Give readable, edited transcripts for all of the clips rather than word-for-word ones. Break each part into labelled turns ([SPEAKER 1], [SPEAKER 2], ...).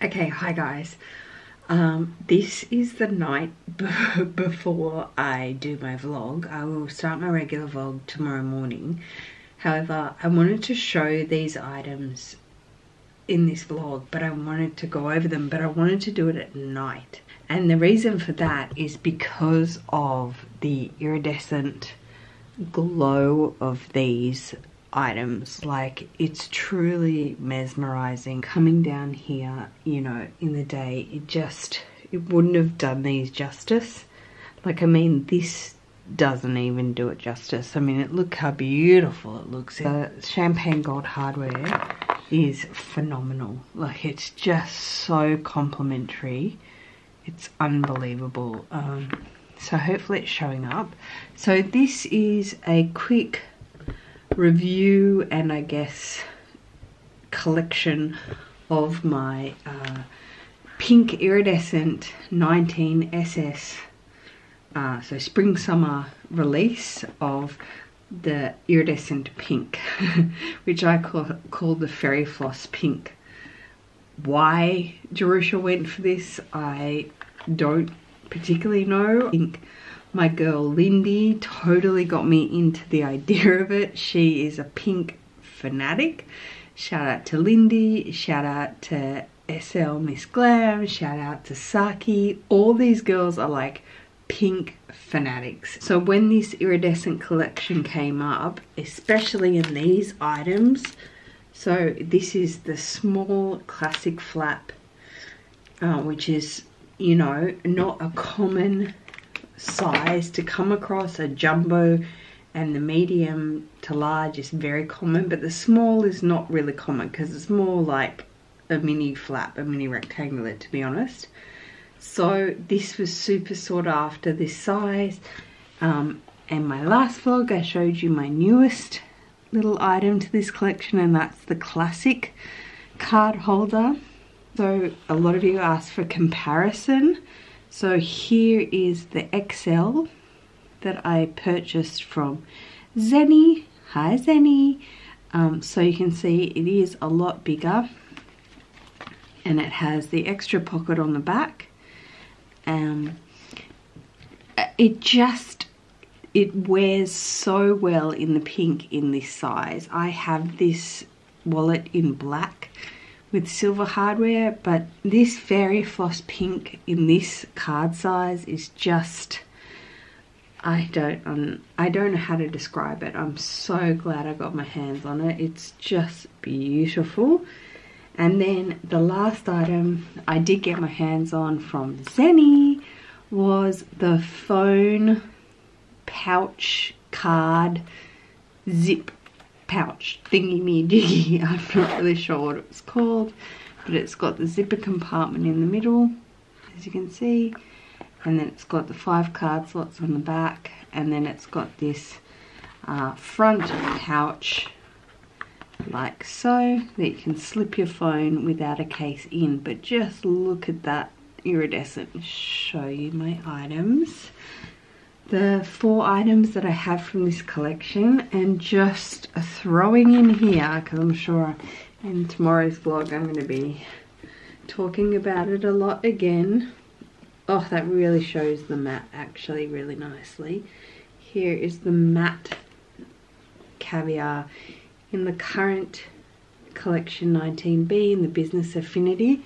[SPEAKER 1] Okay, hi guys. This is the night before I do my vlog. I will start my regular vlog tomorrow morning. However, I wanted to show these items in this vlog, but I wanted to go over them, but I wanted to do it at night. And the reason for that is because of the iridescent glow of these items. Like, it's truly mesmerizing. Coming down here, you know, in the day, it wouldn't have done these justice. Like, I mean, this doesn't even do it justice. I mean, look how beautiful it looks. The champagne gold hardware is phenomenal. Like, it's just so complimentary. It's unbelievable. So hopefully it's showing up. So this is a quick review and I guess collection of my pink iridescent 19 SS so spring summer release of the iridescent pink which I call the fairy floss pink. Why Jerusha went for this, I don't particularly know. I think my girl Lindy totally got me into the idea of it. She is a pink fanatic. Shout out to Lindy, shout out to SL Miss Glam, shout out to Saki. All these girls are like pink fanatics. So when this iridescent collection came up, especially in these items, so this is the small classic flap, which is, you know, not a common size to come across. A jumbo and the medium to large is very common, but the small is not really common because it's more like a mini flap, a mini rectangular, to be honest. So this was super sought after, this size. And my last vlog I showed you my newest little item to this collection, and that's the classic card holder. So a lot of you asked for comparison. So here is the XL that I purchased from Zhennie. Hi Zhennie. So you can see it is a lot bigger and it has the extra pocket on the back. It wears so well in the pink in this size. I have this wallet in black with silver hardware, but this fairy floss pink in this card size is just, I don't know how to describe it. I'm so glad I got my hands on it. It's just beautiful. And then the last item I did get my hands on from Zhennie was the phone pouch card zip pouch thingy me diggy. I'm not really sure what it was called, but it's got the zipper compartment in the middle, as you can see, and then it's got the 5 card slots on the back, and then it's got this front pouch like so that you can slip your phone without a case in. But just look at that iridescent. Show you my items, the 4 items that I have from this collection, and just throwing in here, because I'm sure in tomorrow's vlog I'm going to be talking about it a lot again. Oh, that really shows the matte actually really nicely. Here is the matte caviar in the current collection 19B in the business affinity.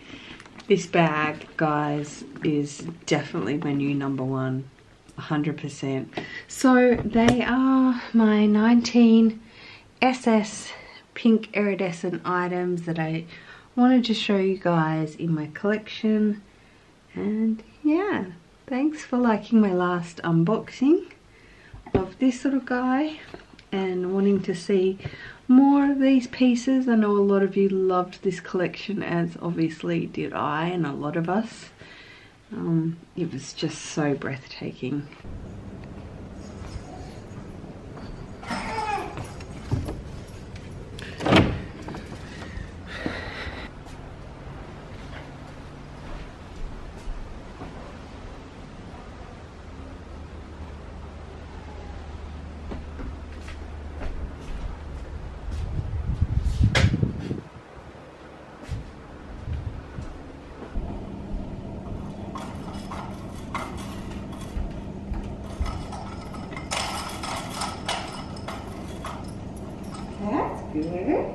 [SPEAKER 1] This bag, guys, is definitely my new #1. 100%. So they are my 19 SS pink iridescent items that I wanted to show you guys in my collection. And yeah, thanks for liking my last unboxing of this little guy and wanting to see more of these pieces. I know a lot of you loved this collection, as obviously did I and a lot of us. It was just so breathtaking. good.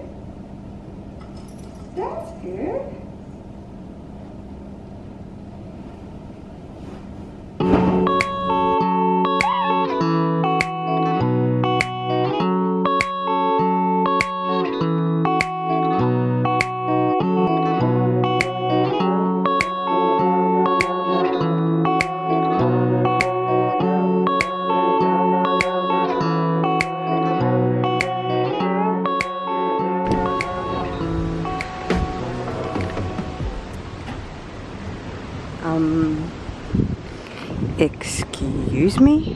[SPEAKER 1] That's good. Excuse me?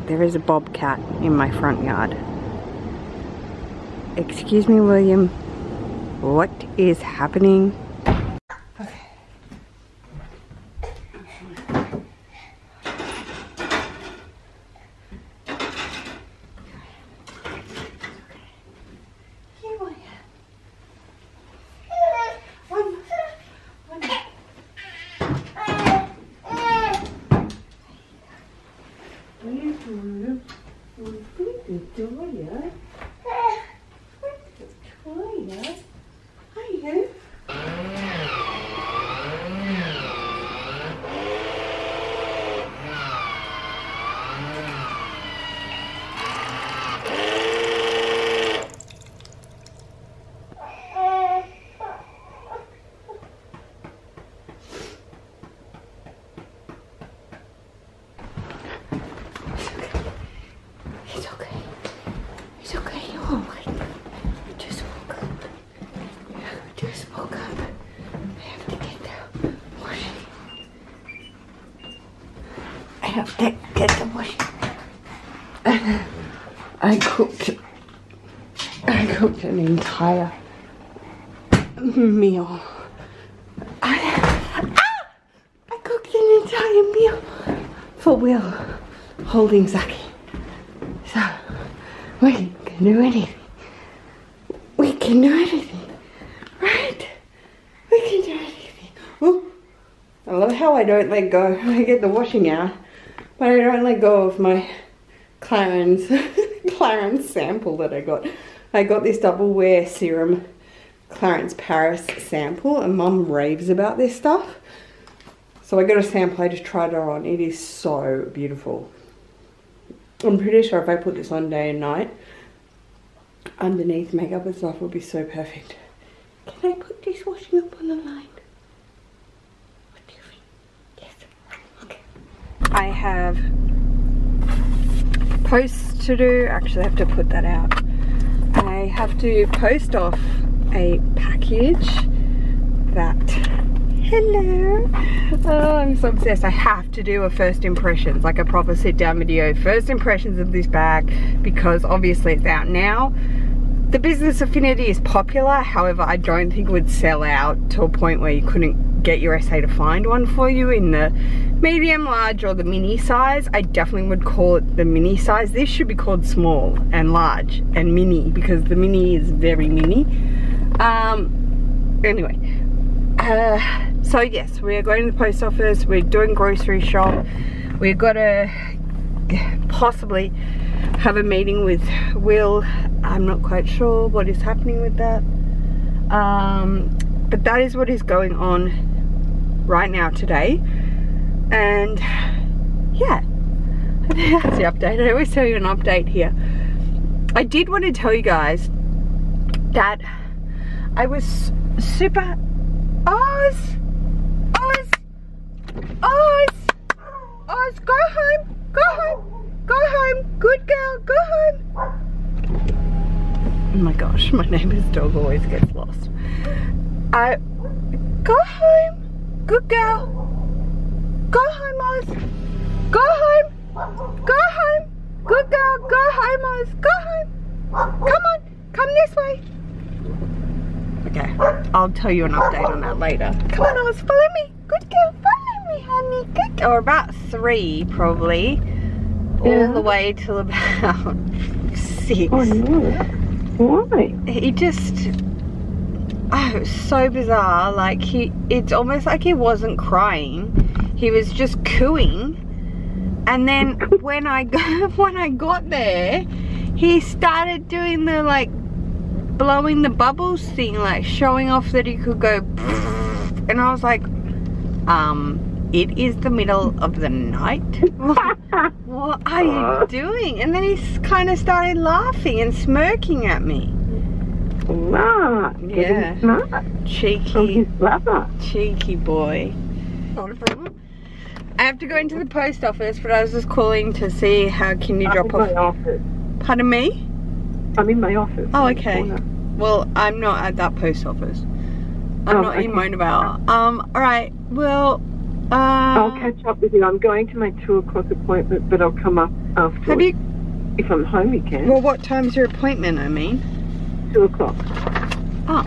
[SPEAKER 1] There is a bobcat in my front yard. Excuse me, William. What is happening? Okay. Here I am. Get the washing. I cooked an entire meal. I cooked an entire meal for Will holding Zaki. So we can do anything. We can do anything. Right? We can do anything. Ooh. I love how I don't let go. I get the washing out, but I don't let go of my Clarins sample that I got. I got this double wear serum Clarins Paris sample, and Mum raves about this stuff. So I got a sample, I just tried it on. It is so beautiful. I'm pretty sure if I put this on day and night, underneath makeup and stuff, would be so perfect. Can I put this washing up on the line? What do you think? Yes. Okay. I have posts to do. Actually, I have to put that out. I have to post off a package that... Hello. Oh, I'm so obsessed. I have to do a first impressions, like a proper sit down video. First impressions of this bag, because obviously it's out now. The Business Affinity is popular, however I don't think it would sell out to a point where you couldn't get your SA to find one for you in the medium, large or the mini size. I definitely would call it the mini size. This should be called small and large and mini, because the mini is very mini. Anyway, so yes, we are going to the post office, we're doing grocery shop, we've got to possibly have a meeting with Will. I'm not quite sure what is happening with that, but that is what is going on right now today. And yeah, that's the update. I always tell you an update here. I did want to tell you guys that I was super Oz, go home, go home, good girl, go home. Oh my gosh, my neighbour's dog always gets lost. Go home, good girl, go home, Oz, go home, good girl, go home, Oz, go home, come on, come this way. Okay, I'll tell you an update on that later. Come on, Oz, follow me. Good girl, follow me, honey. Good girl. Or about 3, probably. Yeah. All the way till about 6. Oh, no. Why? He just... Oh, it was so bizarre. Like, it's almost like he wasn't crying. He was just cooing. And then when I got there, he started doing the like blowing the bubbles thing, like showing off that he could go and I was like, it is the middle of the night. What are you doing? And then he kind of started laughing and smirking at me.
[SPEAKER 2] Smart.
[SPEAKER 1] Yeah.
[SPEAKER 2] Smart.
[SPEAKER 1] Cheeky.
[SPEAKER 2] Brother.
[SPEAKER 1] Cheeky boy. Not a problem. I have to go into the post office, but I was just calling to see how can you drop off.
[SPEAKER 2] I'm in my office.
[SPEAKER 1] Pardon me?
[SPEAKER 2] I'm in my office.
[SPEAKER 1] Oh, okay. Well, I'm not at that post office. I'm not in Mobile. Alright, well,
[SPEAKER 2] I'll catch up with you. I'm going to my 2 o'clock appointment, but I'll come up afterwards.
[SPEAKER 1] Have you?
[SPEAKER 2] If I'm home, you can.
[SPEAKER 1] Well, what time's your appointment, I mean?
[SPEAKER 2] 2 o'clock.
[SPEAKER 1] Oh,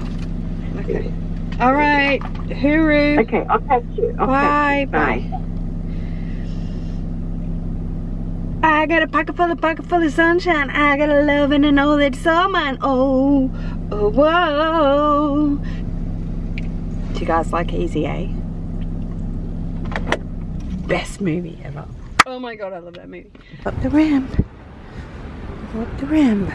[SPEAKER 1] okay. Alright, hooroo.
[SPEAKER 2] Okay, I'll catch you.
[SPEAKER 1] Bye, bye. I got a pocket full of sunshine. I got a love and I know that it's all mine. Oh, oh, whoa. Do you guys like Easy A? Best movie ever. Oh my god, I love that movie. Up the ramp. Up the ramp.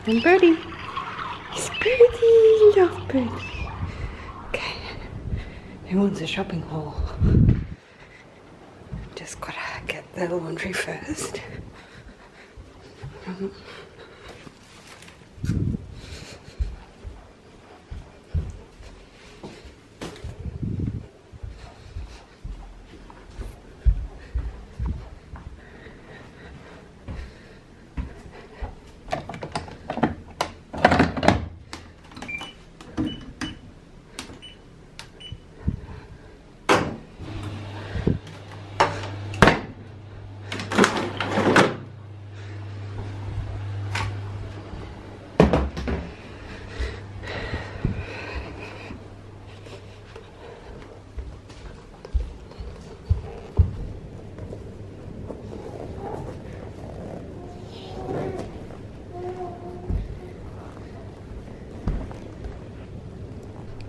[SPEAKER 1] And Birdie. It's Birdie. Love Birdie. Okay. Who wants a shopping haul? Just gotta get the laundry first.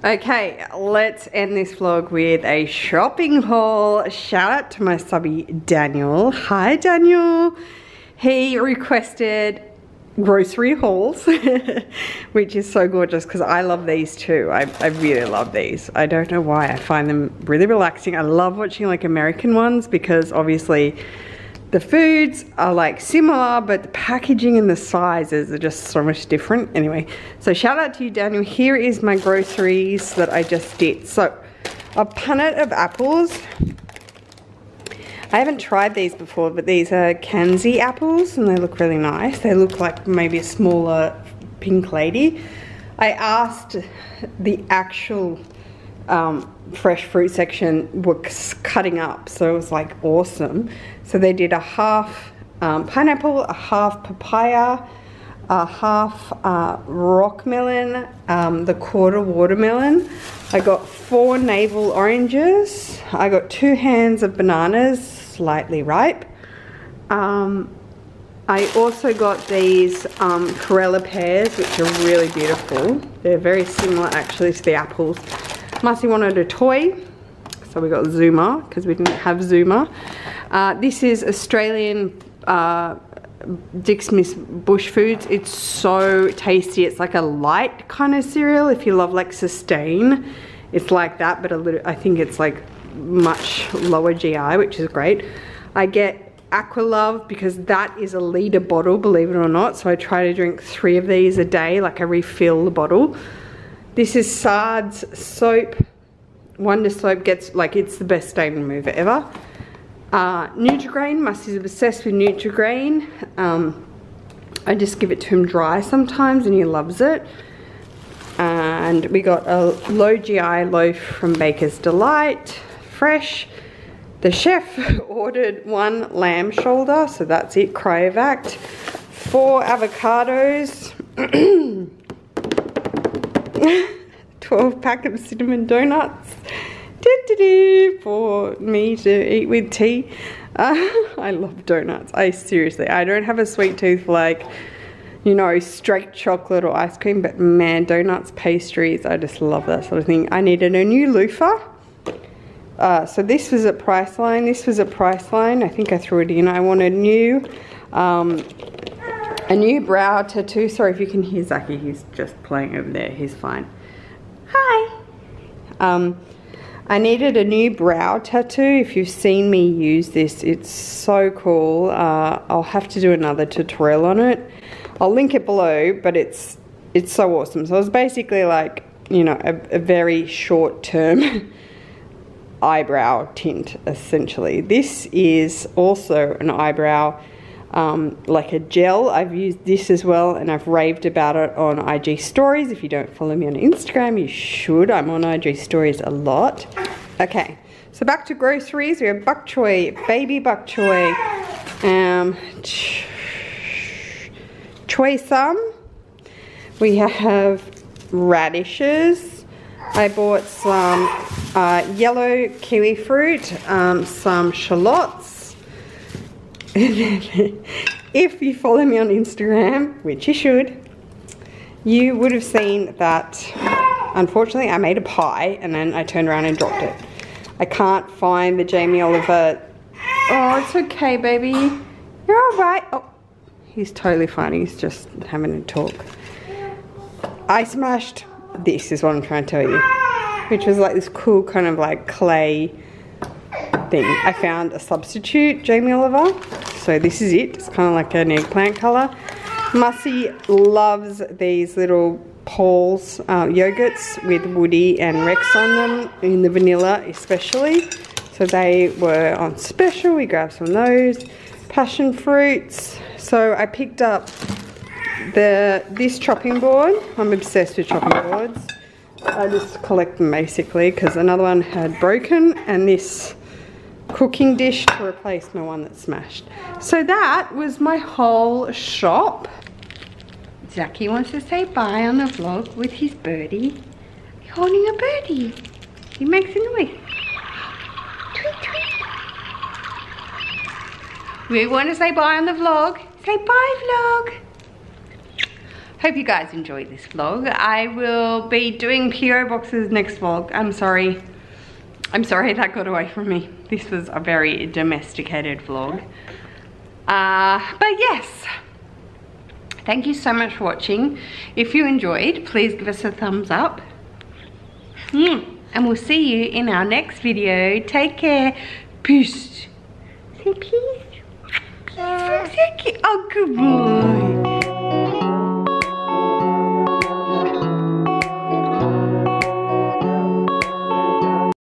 [SPEAKER 1] Okay, let's end this vlog with a shopping haul. Shout out to my subby Daniel. Hi Daniel. He requested grocery hauls, which is so gorgeous because I love these too. I really love these. I don't know why. I find them really relaxing. I love watching like American ones because obviously the foods are like similar, but the packaging and the sizes are just so much different. Anyway, so shout out to you, Daniel. Here is my groceries that I just did. So a punnet of apples. I haven't tried these before, but these are Kanzi apples and they look really nice. They look like maybe a smaller pink lady. I asked the actual fresh fruit section was cutting up, so it was like awesome. So they did a half pineapple, a half papaya, a half rock melon, the quarter watermelon. I got 4 navel oranges. I got 2 hands of bananas, slightly ripe. I also got these Corella pears, which are really beautiful. They're very similar actually to the apples. Marcy wanted a toy, so we got Zuma because we didn't have Zuma. This is Australian Dick Smith's Bush Foods. It's so tasty. It's like a light kind of cereal. If you love like Sustain, it's like that, but a little. I think it's like much lower GI, which is great. I get Aqualove because that is a litre bottle, believe it or not. So I try to drink 3 of these a day. Like I refill the bottle. This is Sard's soap. Wonder Soap gets, like, it's the best stain remover ever. Nutri-Grain, Musty's obsessed with Nutri-Grain. I just give it to him dry sometimes and he loves it. And we got a low GI loaf from Baker's Delight, fresh. The chef ordered 1 lamb shoulder, so that's it, cryovac. 4 avocados. 12 pack of cinnamon donuts. For me to eat with tea. I love donuts. I don't have a sweet tooth like, you know, straight chocolate or ice cream, but man, donuts, pastries, I just love that sort of thing. I needed a new loofah. So this was at Priceline. This was at Priceline. I think I threw it in. I wanted a new brow tattoo. Sorry if you can hear Zachy. He's just playing over there. He's fine. Hi. I needed a new brow tattoo. If you've seen me use this, it's so cool. I'll have to do another tutorial on it. I'll link it below, but it's so awesome. So it's basically like, you know, a very short-term eyebrow tint, essentially. This is also an eyebrow, like a gel. I've used this as well, and I've raved about it on IG stories. If you don't follow me on Instagram, you should. I'm on IG stories a lot. Okay, so back to groceries. We have bok choy, baby bok choy, choy sum. We have radishes. I bought some yellow kiwi fruit, some shallots. If you follow me on Instagram, which you should, you would have seen that unfortunately I made a pie and then I turned around and dropped it. I can't find the Jamie Oliver. Oh, it's okay, baby. You're alright. Oh, he's totally fine. He's just having a talk. I smashed, this is what I'm trying to tell you, which was like this cool kind of like clay thing. I found a substitute Jamie Oliver. So this is it. It's kind of like an eggplant color. Mussy loves these little Paul's yogurts with Woody and Rex on them, in the vanilla especially. So they were on special. We grabbed some of those. Passion fruits. So I picked up this chopping board. I'm obsessed with chopping boards. I just collect them basically because another one had broken, and this cooking dish to replace my one that smashed. So that was my whole shop. Zachy wants to say bye on the vlog with his birdie. He's holding a birdie. He makes a noise. Tweet, tweet. We want to say bye on the vlog. Say bye, vlog. Hope you guys enjoyed this vlog. I will be doing PO boxes next vlog. I'm sorry that got away from me. This was a very domesticated vlog. But yes, thank you so much for watching. If you enjoyed, please give us a thumbs up. And we'll see you in our next video. Take care. Peace. Say peace. Peace. Oh, good boy.